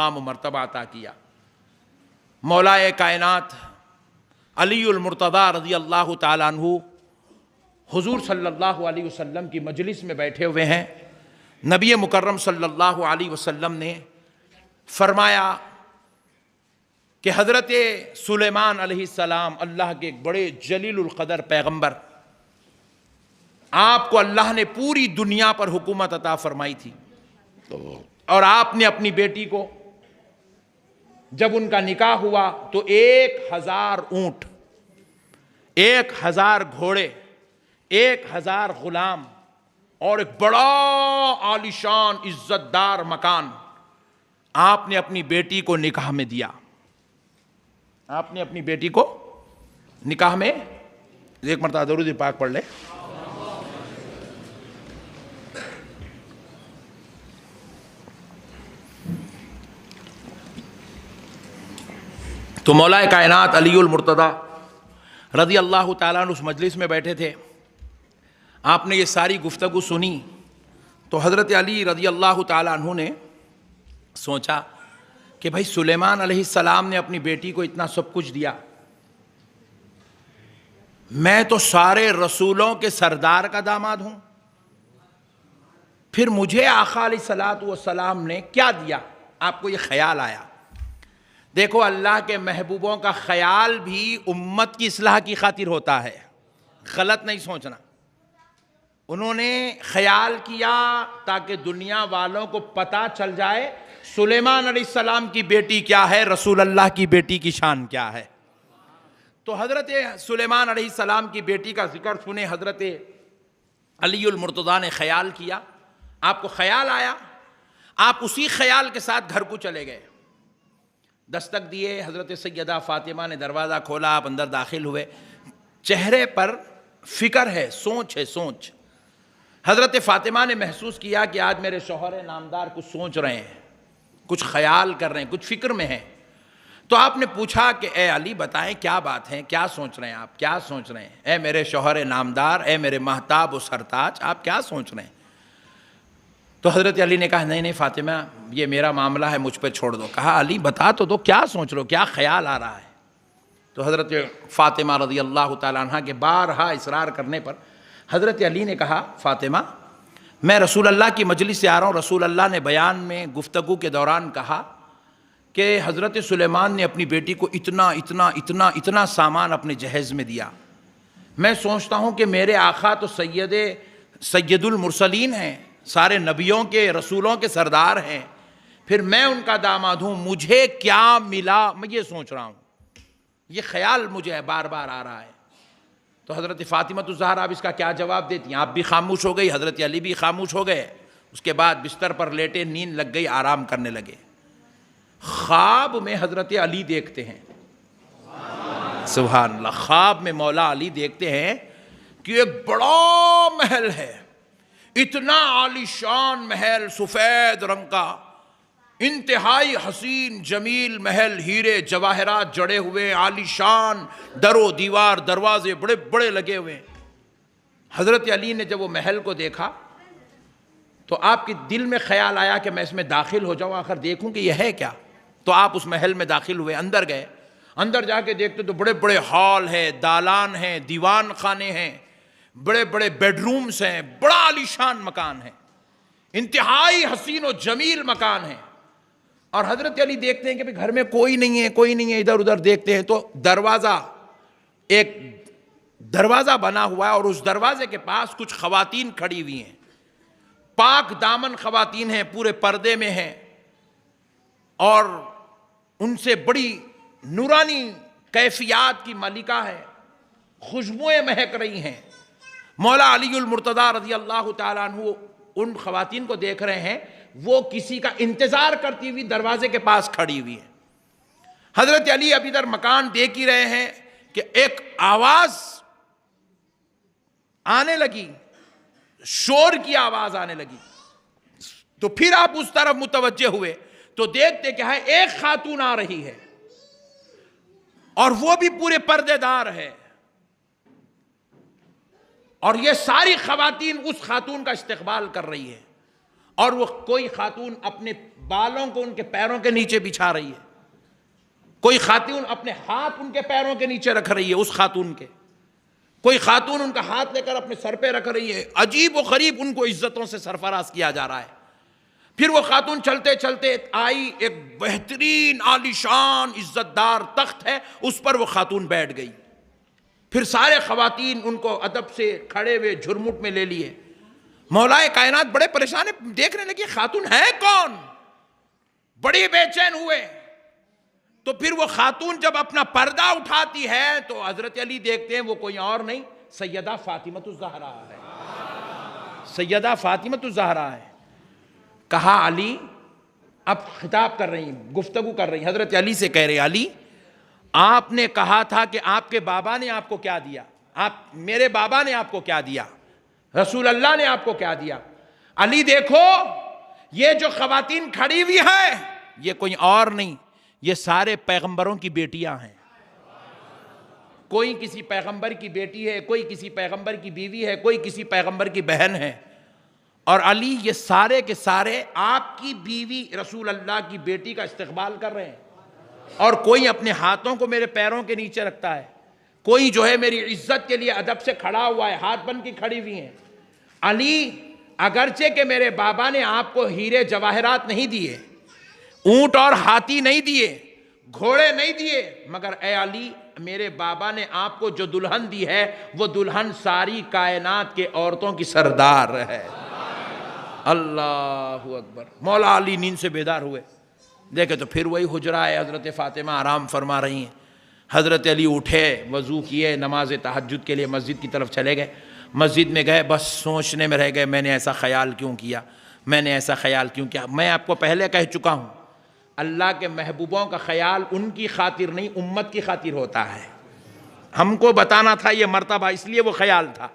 مقام و مرتبہ عطا کیا۔ مولائے کائنات علی المرتضیٰ رضی اللہ تعالیٰ عنہ حضور صلی اللہ علیہ وسلم کی مجلس میں بیٹھے ہوئے ہیں۔ نبی مکرم صلی اللہ علیہ وسلم نے فرمایا کہ حضرت سلیمان علیہ السلام اللہ کے ایک بڑے جلیل القدر پیغمبر، آپ کو اللہ نے پوری دنیا پر حکومت عطا فرمائی تھی، اور آپ نے اپنی بیٹی کو جب ان کا نکاح ہوا تو 1000 اونٹ، 1000 گھوڑے، 1000 غلام اور ایک بڑا عالیشان عزت دار مکان آپ نے اپنی بیٹی کو نکاح میں دیا۔ آپ نے اپنی بیٹی کو نکاح میں، ایک مرتبہ درود پاک پڑھ لے۔ تو مولا کائنات علی المرتضیٰ رضی اللہ تعالیٰ عنہ اس مجلس میں بیٹھے تھے۔ آپ نے یہ ساری گفتگو سنی تو حضرت علی رضی اللہ تعالیٰ عنہ نے سوچا کہ بھائی سلیمان علیہ السلام نے اپنی بیٹی کو اتنا سب کچھ دیا، میں تو سارے رسولوں کے سردار کا داماد ہوں، پھر مجھے آقا علیہ الصلوۃ والسلام نے کیا دیا؟ آپ کو یہ خیال آیا۔ دیکھو اللہ کے محبوبوں کا خیال بھی امت کی اصلاح کی خاطر ہوتا ہے، غلط نہیں سوچنا۔ انہوں نے خیال کیا تاکہ دنیا والوں کو پتہ چل جائے سلیمان علیہ السلام کی بیٹی کیا ہے، رسول اللہ کی بیٹی کی شان کیا ہے۔ تو حضرت سلیمان علیہ السلام کی بیٹی کا ذکر سنے حضرت علی المرتضیٰ نے خیال کیا، آپ کو خیال آیا، آپ اسی خیال کے ساتھ گھر کو چلے گئے۔ دستک دیے، حضرت سیدہ فاطمہ نے دروازہ کھولا، آپ اندر داخل ہوئے، چہرے پر فکر ہے، سوچ ہے، سوچ۔ حضرت فاطمہ نے محسوس کیا کہ آج میرے شوہر نامدار کچھ سوچ رہے ہیں، کچھ خیال کر رہے ہیں، کچھ فکر میں ہیں۔ تو آپ نے پوچھا کہ اے علی بتائیں کیا بات ہے، کیا سوچ رہے ہیں آپ، کیا سوچ رہے ہیں؟ اے میرے شوہر نامدار، اے میرے مہتاب و سرتاج، آپ کیا سوچ رہے ہیں؟ تو حضرت علی نے کہا نہیں نہیں فاطمہ، یہ میرا معاملہ ہے، مجھ پہ چھوڑ دو۔ کہا علی بتا تو دو کیا سوچ رہے ہو، کیا خیال آ رہا ہے؟ تو حضرت فاطمہ رضی اللہ تعالیٰ عنہ کے بارہا اصرار کرنے پر حضرت علی نے کہا فاطمہ میں رسول اللہ کی مجلس سے آ رہا ہوں، رسول اللہ نے بیان میں گفتگو کے دوران کہا کہ حضرت سلیمان نے اپنی بیٹی کو اتنا اتنا اتنا اتنا سامان اپنے جہیز میں دیا۔ میں سوچتا ہوں کہ میرے آقا تو سید المرسلین ہیں، سارے نبیوں کے رسولوں کے سردار ہیں، پھر میں ان کا داماد ہوں، مجھے کیا ملا؟ میں یہ سوچ رہا ہوں، یہ خیال مجھے بار بار آ رہا ہے۔ تو حضرت فاطمہ الزہرا اب اس کا کیا جواب دیتی ہیں؟ آپ بھی خاموش ہو گئی، حضرت علی بھی خاموش ہو گئے۔ اس کے بعد بستر پر لیٹے، نیند لگ گئی، آرام کرنے لگے۔ خواب میں حضرت علی دیکھتے ہیں، سبحان اللہ، خواب میں مولا علی دیکھتے ہیں کہ ایک بڑا محل ہے، اتنا عالی شان محل، سفید رنگ کا، انتہائی حسین جمیل محل، ہیرے جواہرات جڑے ہوئے، عالی شان، در و دیوار، دروازے بڑے بڑے لگے ہوئے۔ حضرت علی نے جب وہ محل کو دیکھا تو آپ کے دل میں خیال آیا کہ میں اس میں داخل ہو جاؤں، آخر دیکھوں کہ یہ ہے کیا۔ تو آپ اس محل میں داخل ہوئے، اندر گئے، اندر جا کے دیکھتے تو بڑے بڑے ہال ہیں، دالان ہیں، دیوان خانے ہیں، بڑے بڑے بیڈ رومز ہیں، بڑا عالی شان مکان ہے، انتہائی حسین و جمیل مکان ہے۔ اور حضرت علی دیکھتے ہیں کہ گھر میں کوئی نہیں ہے، کوئی نہیں ہے، ادھر ادھر دیکھتے ہیں تو ایک دروازہ بنا ہوا ہے، اور اس دروازے کے پاس کچھ خواتین کھڑی ہوئی ہیں، پاک دامن خواتین ہیں، پورے پردے میں ہیں، اور ان سے بڑی نورانی کیفیات کی ملکہ ہے، خوشبوئیں مہک رہی ہیں۔ مولا علی المرتضیٰ رضی اللہ تعالیٰ عنہ ان خواتین کو دیکھ رہے ہیں، وہ کسی کا انتظار کرتی ہوئی دروازے کے پاس کھڑی ہوئی ہیں۔ حضرت علی اب ادھر مکان دیکھ ہی رہے ہیں کہ ایک آواز آنے لگی، شور کی آواز آنے لگی۔ تو پھر آپ اس طرف متوجہ ہوئے تو دیکھتے کہ ایک خاتون آ رہی ہے، اور وہ بھی پورے پردے دار ہے، اور یہ ساری خواتین اس خاتون کا استقبال کر رہی ہے، اور وہ کوئی خاتون اپنے بالوں کو ان کے پیروں کے نیچے بچھا رہی ہے، کوئی خاتون اپنے ہاتھ ان کے پیروں کے نیچے رکھ رہی ہے اس خاتون کے، کوئی خاتون ان کا ہاتھ لے کر اپنے سر پہ رکھ رہی ہے، عجیب و غریب ان کو عزتوں سے سرفراز کیا جا رہا ہے۔ پھر وہ خاتون چلتے چلتے آئی، ایک بہترین عالیشان عزت دار تخت ہے، اس پر وہ خاتون بیٹھ گئی۔ پھر سارے خواتین ان کو ادب سے کھڑے ہوئے جھرمٹ میں لے لیے۔ مولائے کائنات بڑے پریشان ہیں، دیکھنے لگے خاتون ہے کون، بڑی بے چین ہوئے۔ تو پھر وہ خاتون جب اپنا پردہ اٹھاتی ہے تو حضرت علی دیکھتے ہیں وہ کوئی اور نہیں، سیدہ فاطمۃ الزہرا ہے، سیدہ فاطمۃ الزہرا ہے۔ کہا علی، اب خطاب کر رہی ہیں، گفتگو کر رہی ہیں، حضرت علی سے کہہ رہے علی آپ نے کہا تھا کہ آپ کے بابا نے آپ کو کیا دیا، میرے بابا نے آپ کو کیا دیا، رسول اللہ نے آپ کو کیا دیا۔ علی دیکھو یہ جو خواتین کھڑی ہوئی ہیں یہ کوئی اور نہیں، یہ سارے پیغمبروں کی بیٹیاں ہیں، کوئی کسی پیغمبر کی بیٹی ہے، کوئی کسی پیغمبر کی بیوی ہے، کوئی کسی پیغمبر کی بہن ہے۔ اور علی یہ سارے کے سارے آپ کی بیوی رسول اللہ کی بیٹی کا استقبال کر رہے ہیں، اور کوئی اپنے ہاتھوں کو میرے پیروں کے نیچے رکھتا ہے، کوئی جو ہے میری عزت کے لیے ادب سے کھڑا ہوا ہے، ہاتھ بن کی کھڑی ہوئی ہیں۔ علی اگرچہ کہ میرے بابا نے آپ کو ہیرے جواہرات نہیں دیے، اونٹ اور ہاتھی نہیں دیے، گھوڑے نہیں دیے، مگر اے علی میرے بابا نے آپ کو جو دلہن دی ہے وہ دلہن ساری کائنات کے عورتوں کی سردار ہے۔ اللہ اکبر۔ مولا علی نیند سے بیدار ہوئے، دیکھے تو پھر وہی حجرہ ہے، حضرت فاطمہ آرام فرما رہی ہیں۔ حضرت علی اٹھے، وضو کیے، نماز تہجد کے لیے مسجد کی طرف چلے گئے۔ مسجد میں گئے، بس سوچنے میں رہ گئے میں نے ایسا خیال کیوں کیا، میں نے ایسا خیال کیوں کیا۔ میں آپ کو پہلے کہہ چکا ہوں اللہ کے محبوبوں کا خیال ان کی خاطر نہیں امت کی خاطر ہوتا ہے۔ ہم کو بتانا تھا یہ مرتبہ، اس لیے وہ خیال تھا،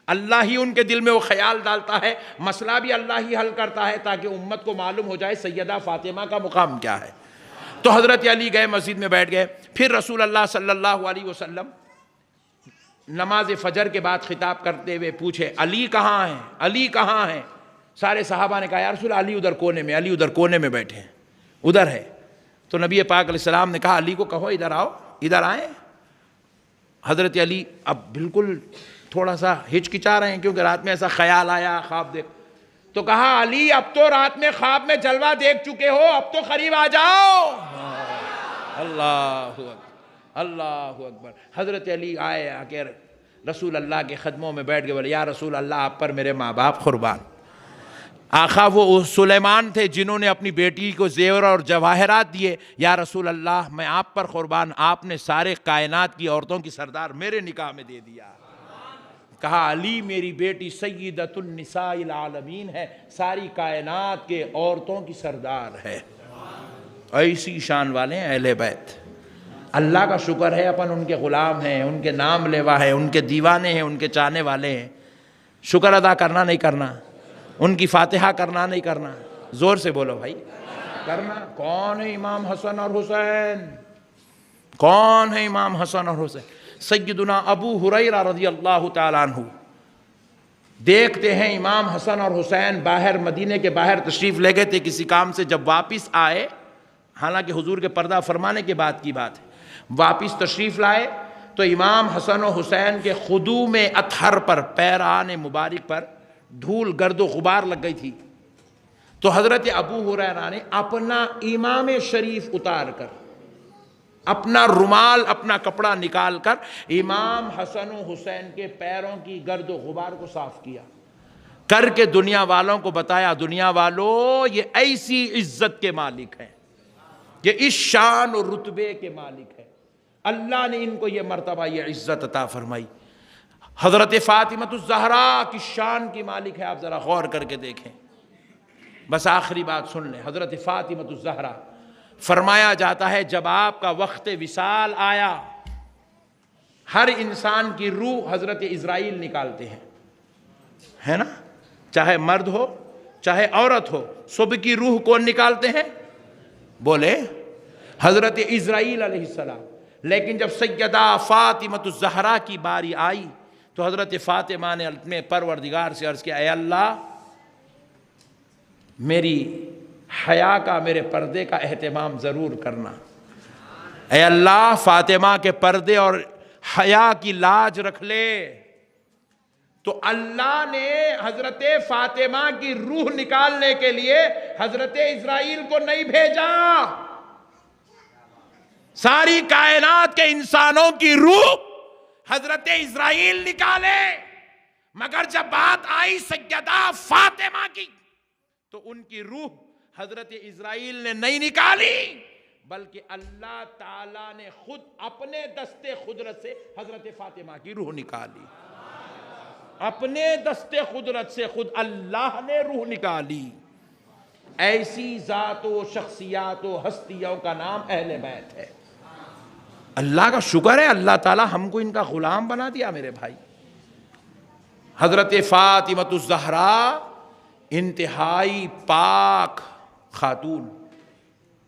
اللہ ہی ان کے دل میں وہ خیال ڈالتا ہے، مسئلہ بھی اللہ ہی حل کرتا ہے تاکہ امت کو معلوم ہو جائے سیدہ فاطمہ کا مقام کیا ہے۔ تو حضرت علی گئے، مسجد میں بیٹھ گئے۔ پھر رسول اللہ صلی اللہ علیہ وسلم نماز فجر کے بعد خطاب کرتے ہوئے پوچھے علی کہاں ہیں، علی کہاں ہیں؟ سارے صحابہ نے کہا یا رسول اللہ علی ادھر کونے میں، علی ادھر کونے میں بیٹھے ہیں، ادھر ہے۔ تو نبی پاک علیہ السلام نے کہا علی کو کہو ادھر آؤ، ادھر آئیں۔ حضرت علی اب بالکل تھوڑا سا ہچکچا رہے ہیں کیونکہ رات میں ایسا خیال آیا، خواب دیکھ، تو کہا علی اب تو رات میں خواب میں جلوہ دیکھ چکے ہو، اب تو قریب آ جاؤ۔ اللہ اکبر، اللہ اکبر۔ حضرت علی آئے، آ کے رسول اللہ کے قدموں میں بیٹھ گئے، بولے یا رسول اللہ آپ پر میرے ماں باپ قربان۔ آقا وہ سلیمان تھے جنہوں نے اپنی بیٹی کو زیور اور جواہرات دیے، یا رسول اللہ میں آپ پر قربان، آپ نے سارے کائنات کی عورتوں کی سردار میرے نکاح میں دے دیا۔ کہا علی میری بیٹی سیدۃ النساء العالمین ہے، ساری کائنات کے عورتوں کی سردار ہے۔ ایسی شان والے ہیں اہل بیت۔ اللہ کا شکر ہے اپن ان کے غلام ہیں، ان کے نام لیوا ہیں، ان کے دیوانے ہیں، ان کے چاہنے والے ہیں۔ شکر ادا کرنا نہیں کرنا، ان کی فاتحہ کرنا نہیں کرنا، زور سے بولو بھائی، کرنا۔ کون ہے امام حسن اور حسین؟ کون ہے امام حسن اور حسین؟ سیدنا ابو ہریرہ رضی اللہ تعالیٰ عنہ دیکھتے ہیں امام حسن اور حسین باہر مدینے کے باہر تشریف لے گئے تھے کسی کام سے، جب واپس آئے، حالانکہ حضور کے پردہ فرمانے کے بعد کی بات ہے، واپس تشریف لائے تو امام حسن و حسین کے خدوم اطہر پر، پیران مبارک پر دھول گرد و غبار لگ گئی تھی۔ تو حضرت ابو ہریرہ نے اپنا امام شریف اتار کر، اپنا رومال، اپنا کپڑا نکال کر امام حسن و حسین کے پیروں کی گرد و غبار کو صاف کیا، کر کے دنیا والوں کو بتایا دنیا والوں یہ ایسی عزت کے مالک ہیں، یہ اس شان اور رتبے کے مالک ہیں، اللہ نے ان کو یہ مرتبہ، یہ عزت عطا فرمائی۔ حضرت فاطمۃ الزہرا کی شان کی مالک ہے، آپ ذرا غور کر کے دیکھیں۔ بس آخری بات سن لیں، حضرت فاطمۃ الزہرا، فرمایا جاتا ہے جب آپ کا وقت وصال آیا، ہر انسان کی روح حضرت عزرائیل نکالتے ہیں، ہے نا، چاہے مرد ہو چاہے عورت ہو، صبح کی روح کون نکالتے ہیں؟ بولے حضرت عزرائیل علیہ السلام۔ لیکن جب سیدہ فاطمۃ الزہرا کی باری آئی تو حضرت فاطمہ نے اپنے پروردگار سے عرض کیا اے اللہ میری حیا کا، میرے پردے کا اہتمام ضرور کرنا۔ اے اللہ فاطمہ کے پردے اور حیا کی لاج رکھ لے۔ تو اللہ نے حضرت فاطمہ کی روح نکالنے کے لیے حضرت اسرائیل کو نہیں بھیجا۔ ساری کائنات کے انسانوں کی روح حضرت اسرائیل نکالے، مگر جب بات آئی سیدہ فاطمہ کی تو ان کی روح حضرت اسرائیل نے نہیں نکالی، بلکہ اللہ تعالیٰ نے خود اپنے دست قدرت سے حضرت فاطمہ کی روح نکالی۔ اپنے دست قدرت سے خود اللہ نے روح نکالی۔ ایسی ذات و شخصیات و ہستیوں کا نام اہل بیت ہے۔ اللہ کا شکر ہے اللہ تعالیٰ ہم کو ان کا غلام بنا دیا میرے بھائی۔ حضرت فاطمہ الزہرا انتہائی پاک خاتون،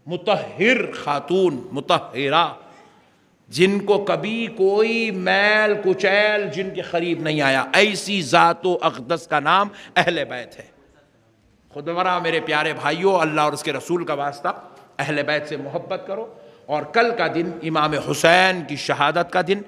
مطہر خاتون، مطہرہ، جن کو کبھی کوئی میل کچیل جن کے قریب نہیں آیا، ایسی ذات و اقدس کا نام اہل بیت ہے۔ خداوندہ میرے پیارے بھائیوں، اللہ اور اس کے رسول کا واسطہ اہل بیت سے محبت کرو، اور کل کا دن امام حسین کی شہادت کا دن